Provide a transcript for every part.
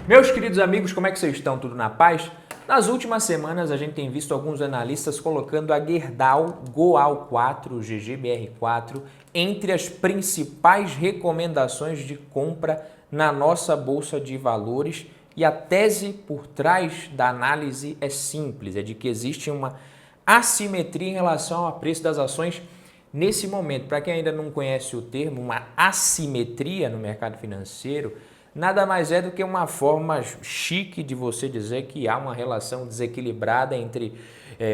Meus queridos amigos, como é que vocês estão? Tudo na paz? Nas últimas semanas a gente tem visto alguns analistas colocando a Gerdau Goal4, GGBR4, entre as principais recomendações de compra na nossa bolsa de valores, e a tese por trás da análise é simples, é de que existe uma assimetria em relação ao preço das ações nesse momento. Para quem ainda não conhece o termo, uma assimetria no mercado financeiro nada mais é do que uma forma chique de você dizer que há uma relação desequilibrada entre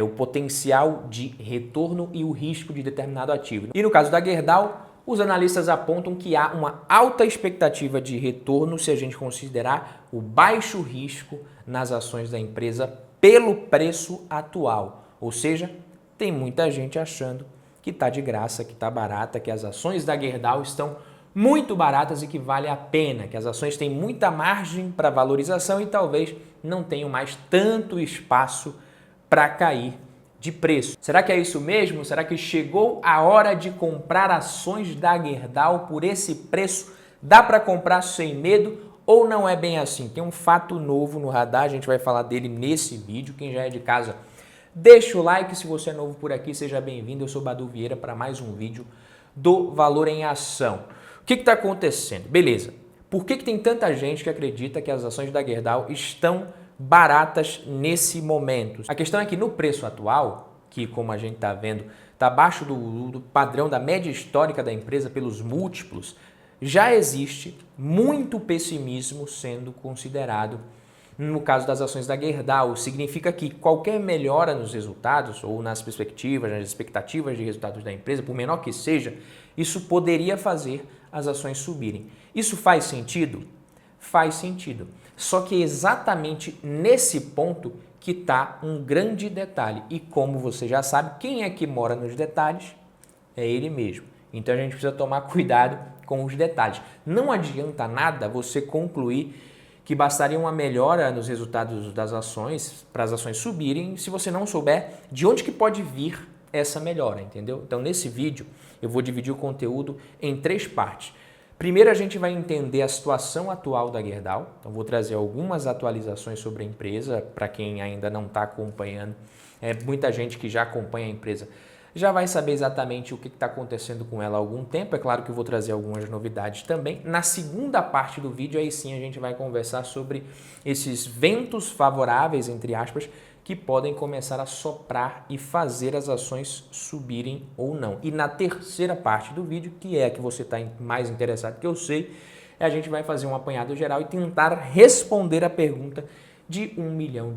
o potencial de retorno e o risco de determinado ativo. E no caso da Gerdau, os analistas apontam que há uma alta expectativa de retorno se a gente considerar o baixo risco nas ações da empresa pelo preço atual. Ou seja, tem muita gente achando que está de graça, que está barata, que as ações da Gerdau estão muito baratas e que vale a pena, que as ações têm muita margem para valorização e talvez não tenham mais tanto espaço para cair de preço. Será que é isso mesmo? Será que chegou a hora de comprar ações da Gerdau por esse preço? Dá para comprar sem medo ou não é bem assim? Tem um fato novo no radar, a gente vai falar dele nesse vídeo. Quem já é de casa, deixa o like. Se você é novo por aqui, seja bem-vindo. Eu sou Badu Vieira para mais um vídeo do Valor em Ação. O que está acontecendo? Beleza. Por que tem tanta gente que acredita que as ações da Gerdau estão baratas nesse momento? A questão é que no preço atual, que como a gente está vendo, está abaixo do padrão da média histórica da empresa pelos múltiplos, já existe muito pessimismo sendo considerado no caso das ações da Gerdau. Significa que qualquer melhora nos resultados ou nas perspectivas, nas expectativas de resultados da empresa, por menor que seja, isso poderia fazer as ações subirem. Isso faz sentido? Faz sentido. Só que é exatamente nesse ponto que está um grande detalhe. E como você já sabe, quem é que mora nos detalhes? É ele mesmo. Então a gente precisa tomar cuidado com os detalhes. Não adianta nada você concluir que bastaria uma melhora nos resultados das ações para as ações subirem se você não souber de onde que pode vir essa melhora, entendeu? Então nesse vídeo eu vou dividir o conteúdo em 3 partes. Primeiro a gente vai entender a situação atual da Gerdau, então vou trazer algumas atualizações sobre a empresa para quem ainda não está acompanhando. Muita gente que já acompanha a empresa já vai saber exatamente o que está acontecendo com ela há algum tempo. É claro que eu vou trazer algumas novidades também. Na segunda parte do vídeo, aí sim a gente vai conversar sobre esses ventos favoráveis, entre aspas, que podem começar a soprar e fazer as ações subirem ou não. E na terceira parte do vídeo, que é a que você está mais interessado, que eu sei, a gente vai fazer um apanhado geral e tentar responder a pergunta de R$1 milhão.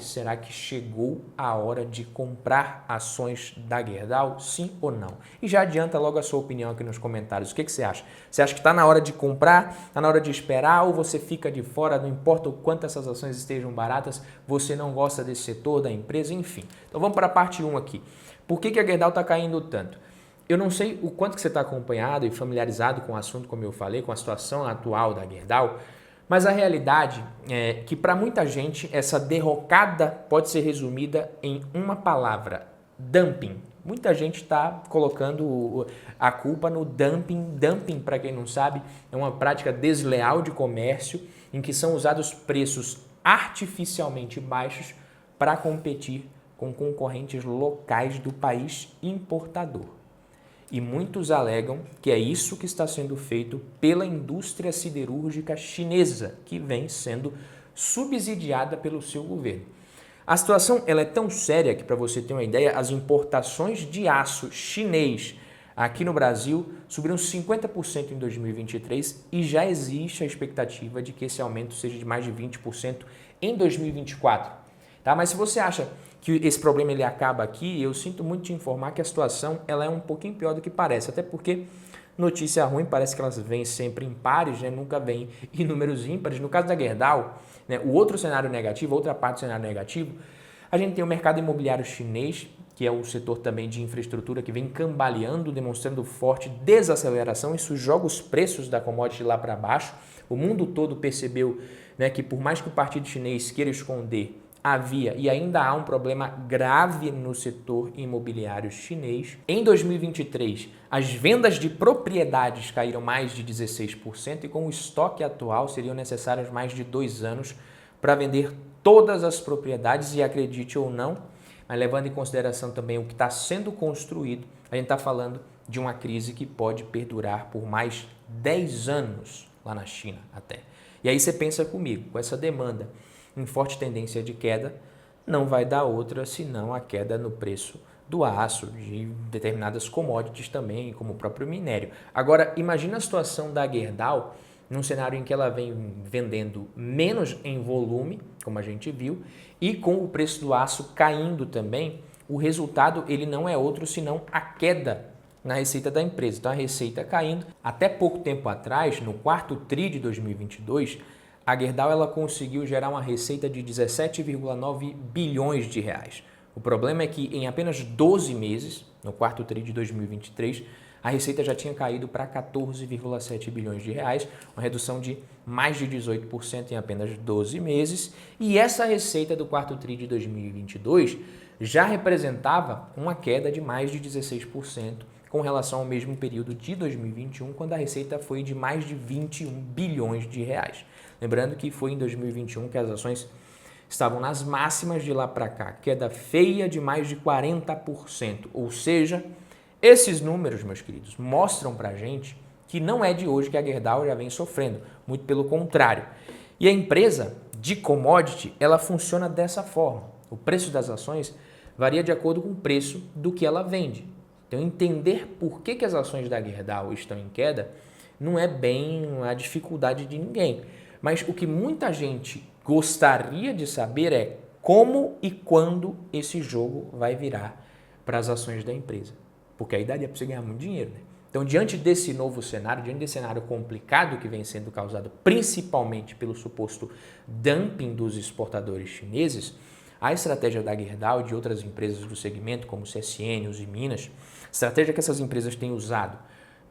Será que chegou a hora de comprar ações da Gerdau? Sim ou não? E já adianta logo a sua opinião aqui nos comentários. O que você acha? Você acha que está na hora de comprar? Está na hora de esperar? Ou você fica de fora? Não importa o quanto essas ações estejam baratas, você não gosta desse setor da empresa? Enfim. Então vamos para a parte 1 aqui. Por que a Gerdau está caindo tanto? Eu não sei o quanto que você está acompanhado e familiarizado com o assunto, como eu falei, com a situação atual da Gerdau, mas a realidade é que para muita gente essa derrocada pode ser resumida em uma palavra: dumping. Muita gente está colocando a culpa no dumping. Dumping, para quem não sabe, é uma prática desleal de comércio em que são usados preços artificialmente baixos para competir com concorrentes locais do país importador. E muitos alegam que é isso que está sendo feito pela indústria siderúrgica chinesa, que vem sendo subsidiada pelo seu governo. A situação ela é tão séria que, para você ter uma ideia, as importações de aço chinês aqui no Brasil subiram 50% em 2023 e já existe a expectativa de que esse aumento seja de mais de 20% em 2024. Tá? Mas se você acha que esse problema ele acaba aqui, eu sinto muito te informar que a situação ela é um pouquinho pior do que parece, até porque notícia ruim parece que elas vêm sempre em pares, né? Nunca vêm em números ímpares. No caso da Gerdau, né, o outro cenário negativo, outra parte do cenário negativo, a gente tem o mercado imobiliário chinês, que é o setor também de infraestrutura que vem cambaleando, demonstrando forte desaceleração. Isso joga os preços da commodity lá para baixo. O mundo todo percebeu, né, que por mais que o partido chinês queira esconder havia e ainda há um problema grave no setor imobiliário chinês. Em 2023, as vendas de propriedades caíram mais de 16% e com o estoque atual seriam necessários mais de 2 anos para vender todas as propriedades e, acredite ou não, mas levando em consideração também o que está sendo construído, a gente está falando de uma crise que pode perdurar por mais 10 anos lá na China até. E aí você pensa comigo, com essa demanda em forte tendência de queda, não vai dar outra senão a queda no preço do aço, de determinadas commodities também, como o próprio minério. Agora, imagina a situação da Gerdau num cenário em que ela vem vendendo menos em volume, como a gente viu, e com o preço do aço caindo também, o resultado ele não é outro senão a queda na receita da empresa. Então a receita caindo. Até pouco tempo atrás, no quarto tri de 2022, a Gerdau ela conseguiu gerar uma receita de 17,9 bilhões de reais. O problema é que em apenas 12 meses, no quarto tri de 2023, a receita já tinha caído para 14,7 bilhões de reais, uma redução de mais de 18% em apenas 12 meses. E essa receita do quarto tri de 2022 já representava uma queda de mais de 16% com relação ao mesmo período de 2021, quando a receita foi de mais de 21 bilhões de reais. Lembrando que foi em 2021 que as ações estavam nas máximas de lá para cá, queda feia de mais de 40%. Ou seja, esses números, meus queridos, mostram para a gente que não é de hoje que a Gerdau já vem sofrendo, muito pelo contrário. E a empresa de commodity, ela funciona dessa forma. O preço das ações varia de acordo com o preço do que ela vende. Então, entender por que as ações da Gerdau estão em queda não é bem a dificuldade de ninguém. Mas o que muita gente gostaria de saber é como e quando esse jogo vai virar para as ações da empresa. Porque a ideia é para você ganhar muito dinheiro, né? Então, diante desse novo cenário, diante desse cenário complicado que vem sendo causado principalmente pelo suposto dumping dos exportadores chineses, a estratégia da Gerdau e de outras empresas do segmento, como CSN, Usiminas, a estratégia que essas empresas têm usado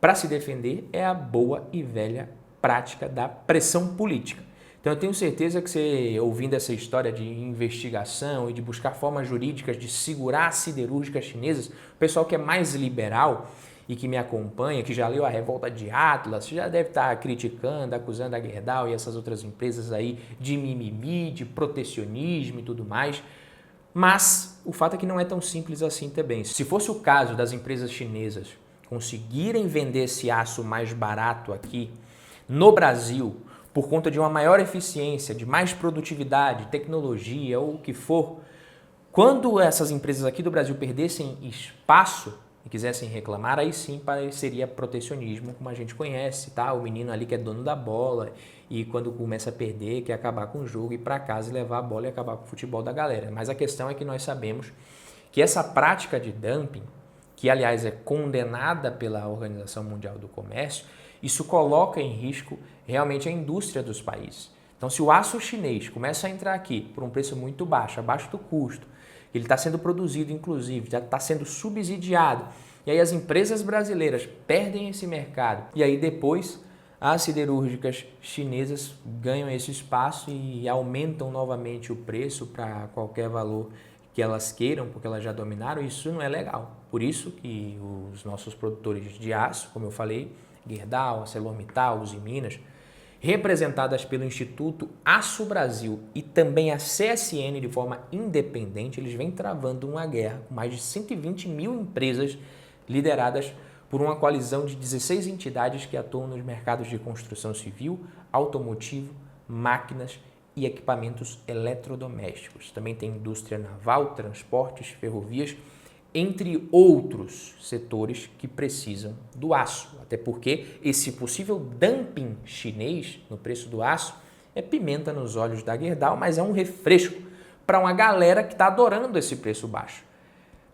para se defender é a boa e velha prática da pressão política. Então eu tenho certeza que você, ouvindo essa história de investigação e de buscar formas jurídicas de segurar as siderúrgicas chinesas, o pessoal que é mais liberal e que me acompanha, que já leu a Revolta de Atlas, já deve estar criticando, acusando a Gerdau e essas outras empresas aí de mimimi, de protecionismo e tudo mais. Mas o fato é que não é tão simples assim também. Se fosse o caso das empresas chinesas conseguirem vender esse aço mais barato aqui no Brasil, por conta de uma maior eficiência, de mais produtividade, tecnologia ou o que for, quando essas empresas aqui do Brasil perdessem espaço e quisessem reclamar, aí sim pareceria protecionismo, como a gente conhece, tá? O menino ali que é dono da bola e quando começa a perder quer acabar com o jogo, ir para casa e levar a bola e acabar com o futebol da galera. Mas a questão é que nós sabemos que essa prática de dumping, que aliás é condenada pela Organização Mundial do Comércio, isso coloca em risco realmente a indústria dos países. Então, se o aço chinês começa a entrar aqui por um preço muito baixo, abaixo do custo, ele está sendo produzido, inclusive, já está sendo subsidiado, e aí as empresas brasileiras perdem esse mercado, e aí depois as siderúrgicas chinesas ganham esse espaço e aumentam novamente o preço para qualquer valor que elas queiram, porque elas já dominaram, isso não é legal. Por isso que os nossos produtores de aço, como eu falei, Gerdau, ArcelorMittal, Usiminas, representadas pelo Instituto Aço Brasil e também a CSN de forma independente, eles vêm travando uma guerra com mais de 120 mil empresas lideradas por uma coalizão de 16 entidades que atuam nos mercados de construção civil, automotivo, máquinas e equipamentos eletrodomésticos. Também tem indústria naval, transportes, ferrovias, entre outros setores que precisam do aço. Até porque esse possível dumping chinês no preço do aço é pimenta nos olhos da Gerdau, mas é um refresco para uma galera que está adorando esse preço baixo.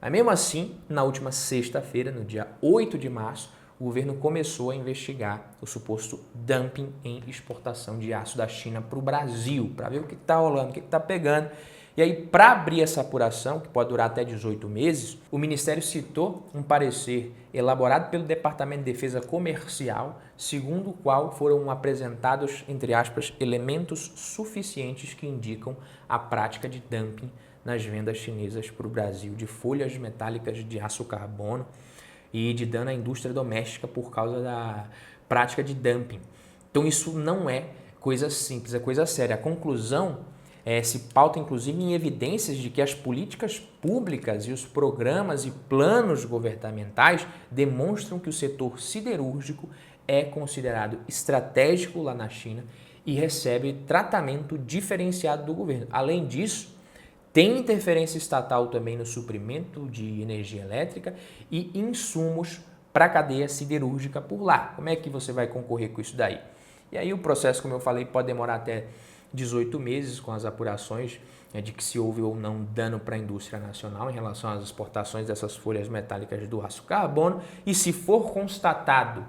Mas mesmo assim, na última sexta-feira, no dia 8 de março, o governo começou a investigar o suposto dumping em exportação de aço da China para o Brasil, para ver o que está rolando, o que está pegando. E aí, para abrir essa apuração, que pode durar até 18 meses, o Ministério citou um parecer elaborado pelo Departamento de Defesa Comercial, segundo o qual foram apresentados, entre aspas, elementos suficientes que indicam a prática de dumping nas vendas chinesas para o Brasil de folhas metálicas de aço carbono e de dano à indústria doméstica por causa da prática de dumping. Então isso não é coisa simples, é coisa séria. A conclusão se pauta inclusive em evidências de que as políticas públicas e os programas e planos governamentais demonstram que o setor siderúrgico é considerado estratégico lá na China e recebe tratamento diferenciado do governo. Além disso, tem interferência estatal também no suprimento de energia elétrica e insumos para a cadeia siderúrgica por lá. Como é que você vai concorrer com isso daí? E aí o processo, como eu falei, pode demorar até 18 meses com as apurações de que se houve ou não dano para a indústria nacional em relação às exportações dessas folhas metálicas do aço carbono. E se for constatado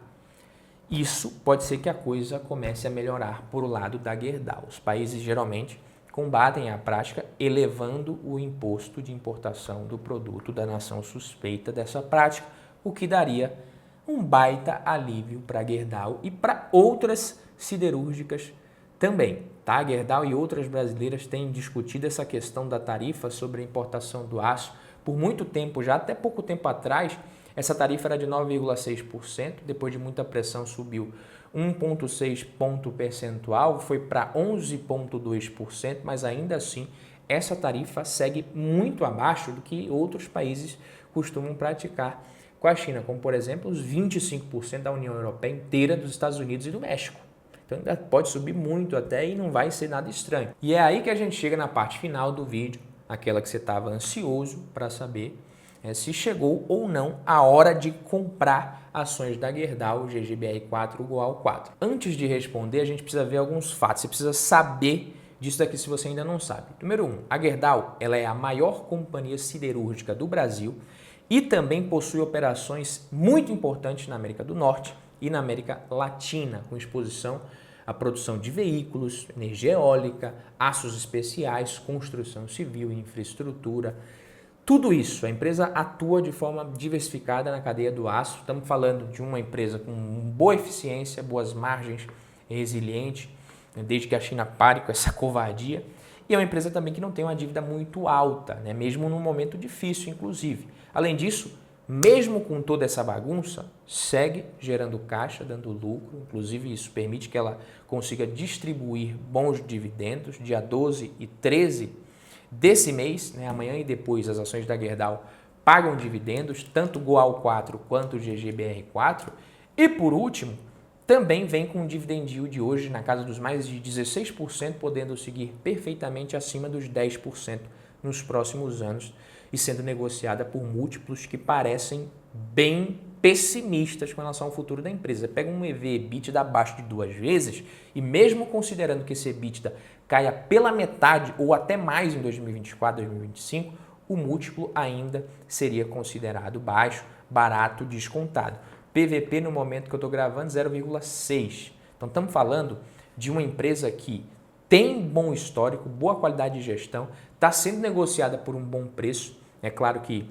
isso, pode ser que a coisa comece a melhorar por lado da Gerdau. Os países geralmente combatem a prática elevando o imposto de importação do produto da nação suspeita dessa prática, o que daria um baita alívio para a Gerdau e para outras siderúrgicas também. Tá? A Gerdau e outras brasileiras têm discutido essa questão da tarifa sobre a importação do aço por muito tempo, já até pouco tempo atrás. Essa tarifa era de 9,6%, depois de muita pressão subiu 1,6 ponto percentual, foi para 11,2%, mas ainda assim essa tarifa segue muito abaixo do que outros países costumam praticar com a China, como por exemplo os 25% da União Europeia inteira, dos Estados Unidos e do México. Então ainda pode subir muito até e não vai ser nada estranho. E é aí que a gente chega na parte final do vídeo, aquela que você estava ansioso para saber se chegou ou não a hora de comprar ações da Gerdau GGBR4 GOAL4. Antes de responder, a gente precisa ver alguns fatos. Você precisa saber disso daqui se você ainda não sabe. Número 1, a Gerdau ela é a maior companhia siderúrgica do Brasil e também possui operações muito importantes na América do Norte e na América Latina, com exposição à produção de veículos, energia eólica, aços especiais, construção civil e infraestrutura. Tudo isso, a empresa atua de forma diversificada na cadeia do aço. Estamos falando de uma empresa com boa eficiência, boas margens, resiliente, desde que a China pare com essa covardia. E é uma empresa também que não tem uma dívida muito alta, né? Mesmo num momento difícil, inclusive. Além disso, mesmo com toda essa bagunça, segue gerando caixa, dando lucro. Inclusive, isso permite que ela consiga distribuir bons dividendos. Dia 12 e 13 desse mês, né, amanhã e depois, as ações da Gerdau pagam dividendos, tanto o GOAL4 quanto o GGBR4. E por último, também vem com um dividend yield de hoje na casa dos mais de 16%, podendo seguir perfeitamente acima dos 10% nos próximos anos e sendo negociada por múltiplos que parecem bem pessimistas com relação ao futuro da empresa. Pega um EV/EBITDA abaixo de 2 vezes e mesmo considerando que esse EBITDA caia pela metade ou até mais em 2024, 2025, o múltiplo ainda seria considerado baixo, barato, descontado. PVP no momento que eu estou gravando 0,6. Então estamos falando de uma empresa que tem bom histórico, boa qualidade de gestão, está sendo negociada por um bom preço. É claro que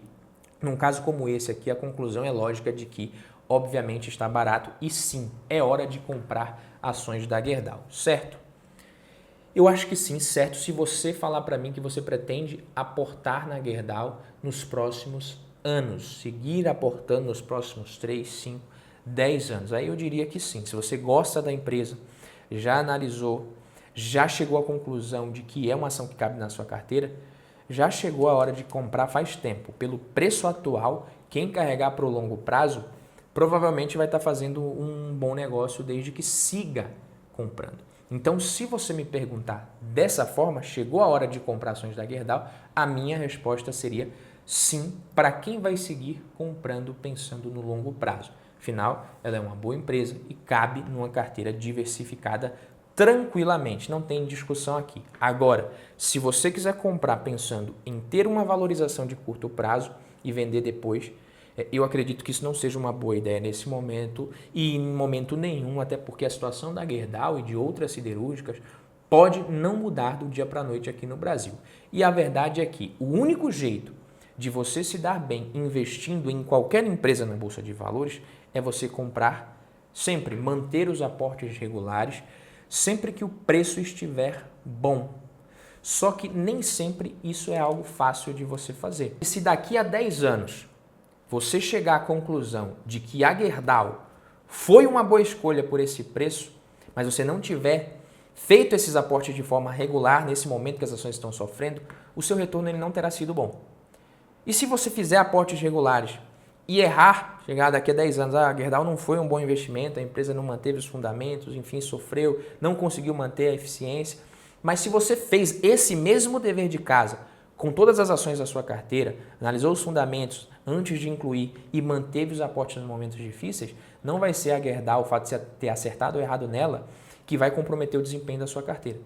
num caso como esse aqui, a conclusão é lógica de que, obviamente, está barato e sim, é hora de comprar ações da Gerdau, certo? Eu acho que sim, certo, se você falar para mim que você pretende aportar na Gerdau nos próximos anos, seguir aportando nos próximos 3, 5, 10 anos. Aí eu diria que sim, se você gosta da empresa, já analisou, já chegou à conclusão de que é uma ação que cabe na sua carteira, já chegou a hora de comprar faz tempo. Pelo preço atual, quem carregar para o longo prazo provavelmente vai estar fazendo um bom negócio desde que siga comprando. Então, se você me perguntar dessa forma, chegou a hora de comprar ações da Gerdau, a minha resposta seria sim, para quem vai seguir comprando pensando no longo prazo. Afinal, ela é uma boa empresa e cabe numa carteira diversificada tranquilamente, não tem discussão aqui. Agora, se você quiser comprar pensando em ter uma valorização de curto prazo e vender depois, eu acredito que isso não seja uma boa ideia nesse momento e em momento nenhum, até porque a situação da Gerdau e de outras siderúrgicas pode não mudar do dia para a noite aqui no Brasil. E a verdade é que o único jeito de você se dar bem investindo em qualquer empresa na Bolsa de Valores é você comprar sempre, manter os aportes regulares, sempre que o preço estiver bom. Só que nem sempre isso é algo fácil de você fazer. E se daqui a 10 anos você chegar à conclusão de que a Gerdau foi uma boa escolha por esse preço, mas você não tiver feito esses aportes de forma regular nesse momento que as ações estão sofrendo, o seu retorno ele não terá sido bom. E se você fizer aportes regulares e errar, chegar daqui a 10 anos, a Gerdau não foi um bom investimento, a empresa não manteve os fundamentos, enfim, sofreu, não conseguiu manter a eficiência, mas se você fez esse mesmo dever de casa com todas as ações da sua carteira, analisou os fundamentos antes de incluir e manteve os aportes nos momentos difíceis, não vai ser a Gerdau, o fato de você ter acertado ou errado nela, que vai comprometer o desempenho da sua carteira.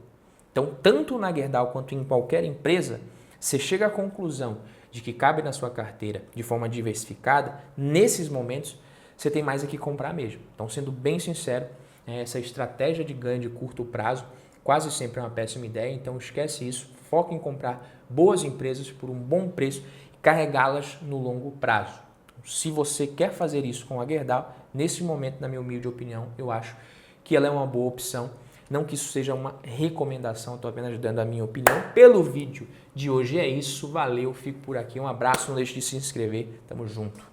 Então, tanto na Gerdau quanto em qualquer empresa, você chega à conclusão de que cabe na sua carteira de forma diversificada, nesses momentos, você tem mais a que comprar mesmo. Então, sendo bem sincero, essa estratégia de ganho de curto prazo quase sempre é uma péssima ideia, então esquece isso, foca em comprar boas empresas por um bom preço e carregá-las no longo prazo. Se você quer fazer isso com a Gerdau, nesse momento, na minha humilde opinião, eu acho que ela é uma boa opção. Não que isso seja uma recomendação, estou apenas dando a minha opinião. Pelo vídeo de hoje é isso, valeu, fico por aqui, um abraço, não deixe de se inscrever, tamo junto.